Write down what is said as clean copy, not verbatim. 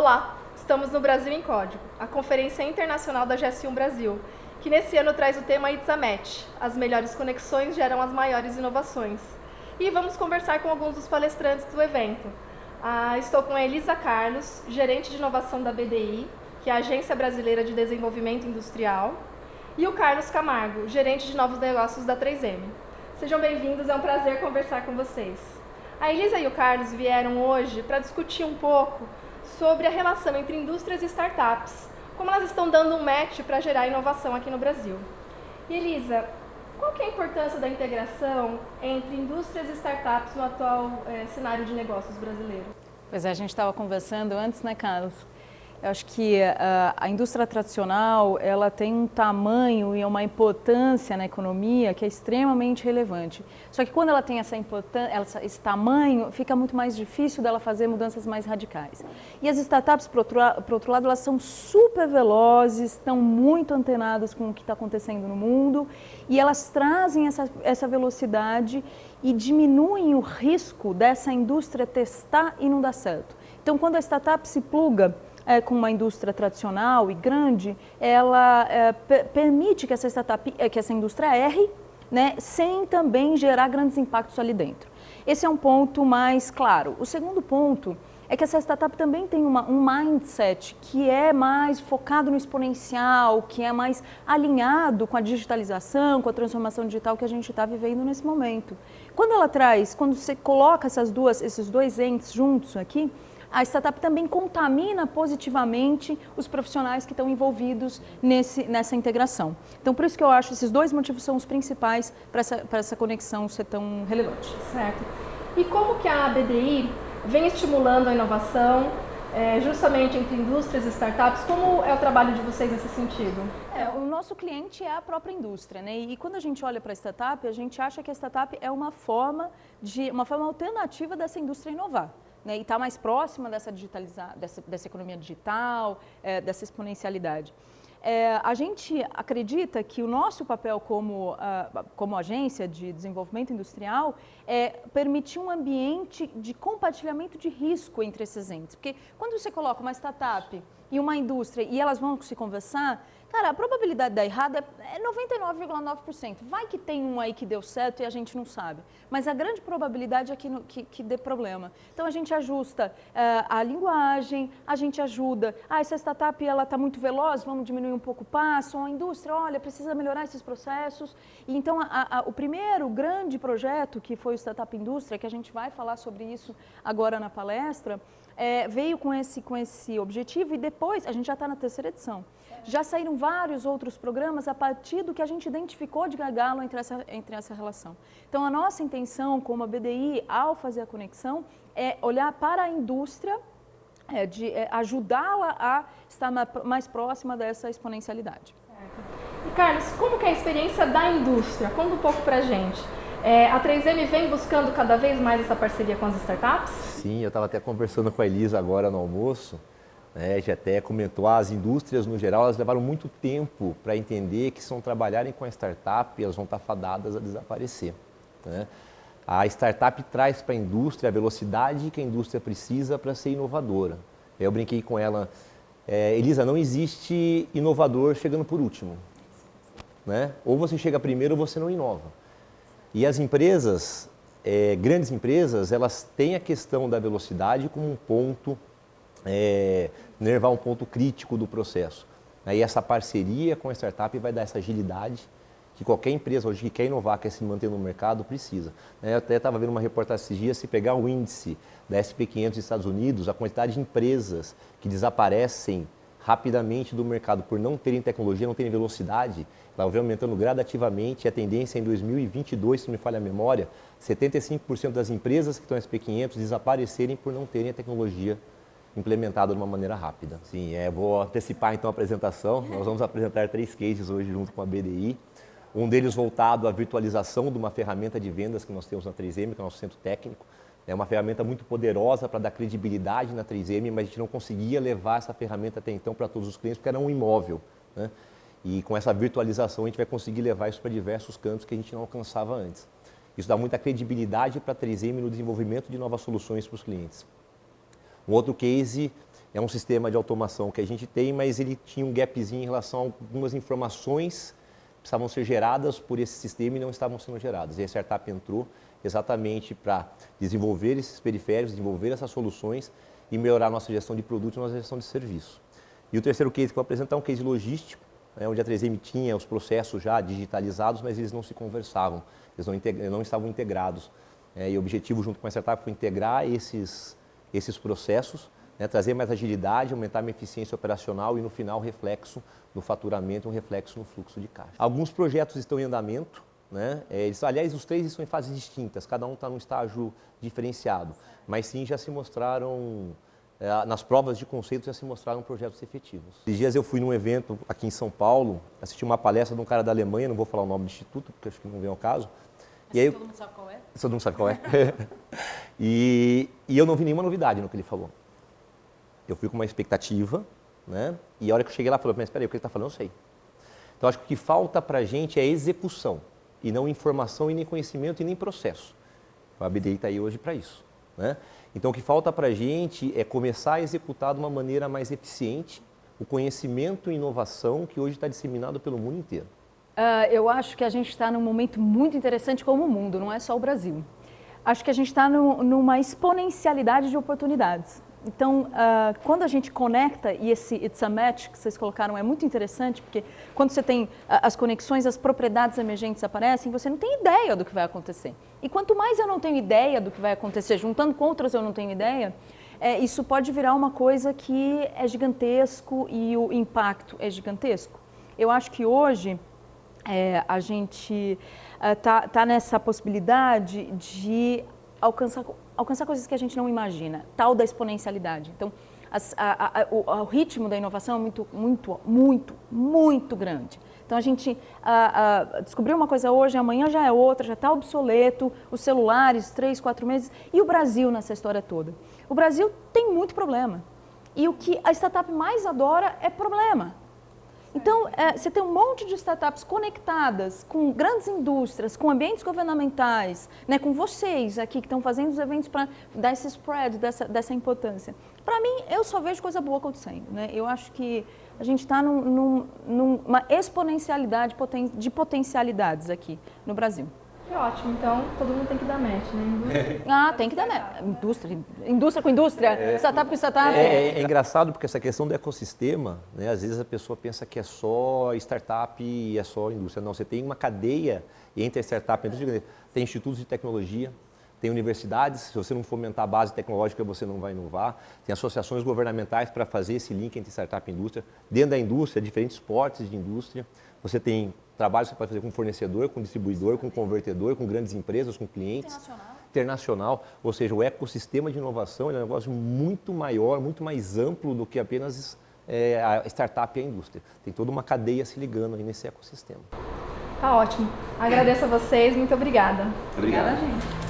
Olá, estamos no Brasil em Código, a Conferência Internacional da GS1 Brasil, que nesse ano traz o tema It's a Match, as melhores conexões geram as maiores inovações. E vamos conversar com alguns dos palestrantes do evento. Estou com a Elisa Carlos, gerente de inovação da BDI, que é a Agência Brasileira de Desenvolvimento Industrial, e o Carlos Camargo, gerente de novos negócios da 3M. Sejam bem-vindos, é um prazer conversar com vocês. A Elisa e o Carlos vieram hoje para discutir um pouco sobre a relação entre indústrias e startups, como elas estão dando um match para gerar inovação aqui no Brasil. E Elisa, qual que é a importância da integração entre indústrias e startups no atual cenário de negócios brasileiro? Pois é, a gente estava conversando antes, né, Carlos? Eu acho que a indústria tradicional, ela tem um tamanho e uma importância na economia que é extremamente relevante. Só que quando ela tem essa importância, esse tamanho, fica muito mais difícil dela fazer mudanças mais radicais. E as startups, por outro lado, elas são super velozes, estão muito antenadas com o que está acontecendo no mundo e elas trazem essa velocidade e diminuem o risco dessa indústria testar e não dar certo. Então, quando a startup se pluga com uma indústria tradicional e grande, ela permite que essa indústria erre, né, sem também gerar grandes impactos ali dentro. Esse é um ponto mais claro. O segundo ponto é que essa startup também tem um mindset que é mais focado no exponencial, que é mais alinhado com a digitalização, com a transformação digital que a gente está vivendo nesse momento. Quando você coloca esses dois entes juntos aqui, a startup também contamina positivamente os profissionais que estão envolvidos nessa integração. Então, por isso que eu acho que esses dois motivos são os principais para essa conexão ser tão relevante. Certo. E como que a BDI vem estimulando a inovação justamente entre indústrias e startups? Como é o trabalho de vocês nesse sentido? O nosso cliente é a própria indústria, né? E quando a gente olha para a startup, a gente acha que a startup é uma forma alternativa dessa indústria inovar. Né, e está mais próxima dessa economia digital, dessa exponencialidade. A gente acredita que o nosso papel como agência de desenvolvimento industrial é permitir um ambiente de compartilhamento de risco entre esses entes. Porque quando você coloca uma startup e uma indústria e elas vão se conversar, cara, a probabilidade de dar errado é 99,9%. Vai que tem um aí que deu certo e a gente não sabe. Mas a grande probabilidade é que dê problema. Então a gente ajusta a linguagem, a gente ajuda. Essa startup está muito veloz, vamos diminuir um pouco o passo. A indústria, olha, precisa melhorar esses processos. E então o primeiro grande projeto, que foi o Startup Indústria, que a gente vai falar sobre isso agora na palestra, veio com esse objetivo e depois, a gente já está na terceira edição. Já saíram vários outros programas a partir do que a gente identificou de gargalo entre essa relação. Então, a nossa intenção como a BDI, ao fazer a conexão, é olhar para a indústria, de ajudá-la a estar mais próxima dessa exponencialidade. Certo. E Carlos, como que é a experiência da indústria? Conta um pouco para a gente. A 3M vem buscando cada vez mais essa parceria com as startups? Sim, eu estava até conversando com a Elisa agora no almoço. Já até comentou, as indústrias no geral, elas levaram muito tempo para entender que se não trabalharem com a startup, elas vão estar fadadas a desaparecer. Né? A startup traz para a indústria a velocidade que a indústria precisa para ser inovadora. Eu brinquei com ela, Elisa, não existe inovador chegando por último. Né? Ou você chega primeiro ou você não inova. E as empresas, grandes empresas, elas têm a questão da velocidade como um ponto nervar um ponto crítico do processo. Aí essa parceria com a startup vai dar essa agilidade que qualquer empresa hoje que quer inovar, quer se manter no mercado, precisa. Eu até estava vendo uma reportagem esses dias, se pegar o índice da SP500 dos Estados Unidos, a quantidade de empresas que desaparecem rapidamente do mercado por não terem tecnologia, não terem velocidade, ela vem aumentando gradativamente. A tendência em 2022, se não me falha a memória, 75% das empresas que estão em SP500 desaparecerem por não terem a tecnologia implementada de uma maneira rápida. Sim, vou antecipar então a apresentação. Nós vamos apresentar 3 cases hoje junto com a BDI. Um deles voltado à virtualização de uma ferramenta de vendas que nós temos na 3M, que é o nosso centro técnico. É uma ferramenta muito poderosa para dar credibilidade na 3M, mas a gente não conseguia levar essa ferramenta até então para todos os clientes, porque era um imóvel. Né? E com essa virtualização a gente vai conseguir levar isso para diversos cantos que a gente não alcançava antes. Isso dá muita credibilidade para a 3M no desenvolvimento de novas soluções para os clientes. Um outro case é um sistema de automação que a gente tem, mas ele tinha um gapzinho em relação a algumas informações que precisavam ser geradas por esse sistema e não estavam sendo geradas. E a startup entrou exatamente para desenvolver esses periféricos, desenvolver essas soluções e melhorar a nossa gestão de produtos e nossa gestão de serviço. E o terceiro case que eu vou apresentar é um case logístico, onde a 3M tinha os processos já digitalizados, mas eles não se conversavam, eles não estavam integrados. E o objetivo junto com a startup foi integrar esses processos, trazer mais agilidade, aumentar a eficiência operacional e no final reflexo no faturamento, um reflexo no fluxo de caixa. Alguns projetos estão em andamento, aliás, os 3 estão em fases distintas, cada um está num estágio diferenciado, mas sim já se mostraram, nas provas de conceito já se mostraram projetos efetivos. Esses dias eu fui num evento aqui em São Paulo, assisti uma palestra de um cara da Alemanha, não vou falar o nome do instituto, porque acho que não vem ao caso. E aí, todo mundo sabe qual é? Todo mundo sabe qual é. E eu não vi nenhuma novidade no que ele falou. Eu fui com uma expectativa, e a hora que eu cheguei lá, eu falei, mas espera aí, o que ele está falando eu sei. Então, acho que o que falta para a gente é execução, e não informação, e nem conhecimento, e nem processo. O ABDI está aí hoje para isso. Então, o que falta para a gente é começar a executar de uma maneira mais eficiente o conhecimento e inovação que hoje está disseminado pelo mundo inteiro. Eu acho que a gente está num momento muito interessante como o mundo, não é só o Brasil. Acho que a gente está numa exponencialidade de oportunidades. Então, quando a gente conecta, e esse It's a Match que vocês colocaram é muito interessante, porque quando você tem as conexões, as propriedades emergentes aparecem, você não tem ideia do que vai acontecer. E quanto mais eu não tenho ideia do que vai acontecer, juntando com outras eu não tenho ideia, isso pode virar uma coisa que é gigantesco e o impacto é gigantesco. Eu acho que hoje a gente tá nessa possibilidade de alcançar coisas que a gente não imagina, tal da exponencialidade. Então, o ritmo da inovação é muito grande. Então, a gente descobriu uma coisa hoje, amanhã já é outra, já está obsoleto, os celulares, 3, 4 meses, e o Brasil nessa história toda. O Brasil tem muito problema, e o que a startup mais adora é problema. Então, você tem um monte de startups conectadas com grandes indústrias, com ambientes governamentais, com vocês aqui que estão fazendo os eventos para dar esse spread, dessa importância. Para mim, eu só vejo coisa boa acontecendo. Eu acho que a gente está numa exponencialidade de potencialidades aqui no Brasil. Que ótimo, então todo mundo tem que dar match, Tem que dar match. Indústria com indústria, startup com startup. É engraçado porque essa questão do ecossistema, às vezes a pessoa pensa que é só startup e é só indústria. Não, você tem uma cadeia entre a startup e a indústria. Tem institutos de tecnologia, tem universidades, se você não fomentar a base tecnológica você não vai inovar. Tem associações governamentais para fazer esse link entre startup e indústria. Dentro da indústria, diferentes portes de indústria. Você tem trabalho que você pode fazer com fornecedor, com distribuidor, com convertedor, com grandes empresas, com clientes. Internacional. Ou seja, o ecossistema de inovação é um negócio muito maior, muito mais amplo do que apenas a startup e a indústria. Tem toda uma cadeia se ligando aí nesse ecossistema. Tá ótimo. Agradeço a vocês, muito obrigada. Obrigado. Obrigada, gente.